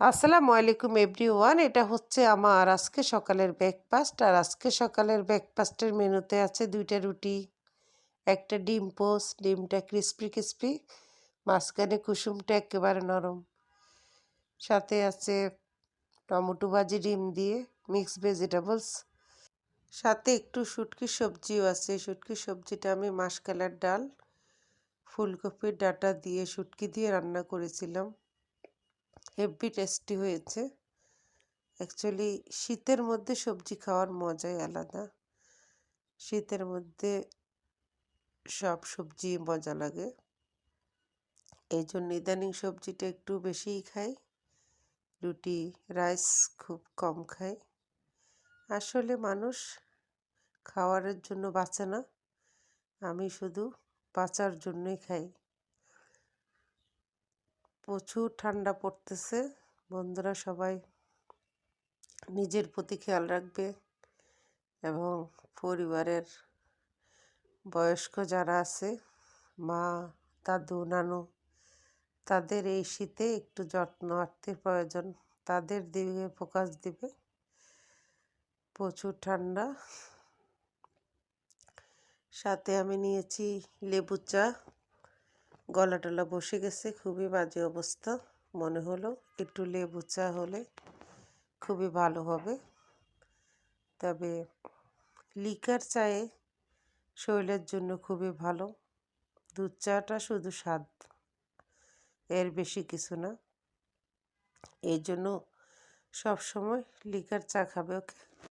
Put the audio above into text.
আসসালামু আলাইকুম এভরিওয়ান। এটা হচ্ছে আমার আজকে সকালের ব্রেকফাস্ট। আর আজকে সকালের ব্রেকফাস্টের মেনুতে আছে ২ টা রুটি, ১ টা ডিম পোস্ট, ডিমটা ক্রিসপি, ক্রিসপি, মাঝখানে কুসুমটা একেবারে নরম। সাথে আছে টমেটো ভাজি ডিম দিয়ে, মিক্সড ভেজিটেবলস। সাথে একটু শুটকির সবজিও আছে। শুটকির সবজিটা আমি মাসকলাইর ডাল, ফুলকপির ডাঁটা দিয়ে শুটকি দিয়ে রান্না করেছিলাম। হেব্বি টেস্টি হয়েছে। অ্যাকচুয়ালি শীতের মধ্যে সবজি খাওয়ার মজাই আলাদা। শীতের মধ্যে সব সবজি মজা লাগে। এই জন্য ইদানিং সবজিটা একটু বেশিই খাই। রুটি, রাইস খুব কম খাই। আসলে মানুষ খাওয়ারের জন্য বাঁচে না। আমি শুধু বাঁচার জন্যই খাই। প্রচুর ঠান্ডা পড়তেছে। বন্ধুরা সবাই নিজের প্রতি খেয়াল রাখবে এবং পরিবারের বয়স্ক যারা আছে, মা, দাদু, নানু, তাদের এই শীতে একটু যত্ন আত্মের প্রয়োজন। তাদের দিকে ফোকাস দিবে। প্রচুর ঠান্ডা। সাথে আমি নিয়েছি লেবু চা। গলা টলা বসে গেছে, খুবই বাজে অবস্থা। মনে হলো একটু লেবু চা হলে খুবই ভালো হবে। তবে লিকার চায়ে শরীরের জন্য খুবই ভালো। দুধ চাটা শুধু স্বাদ, এর বেশি কিছু না। এই জন্য সবসময় লিকার চা খাবে। ওকে।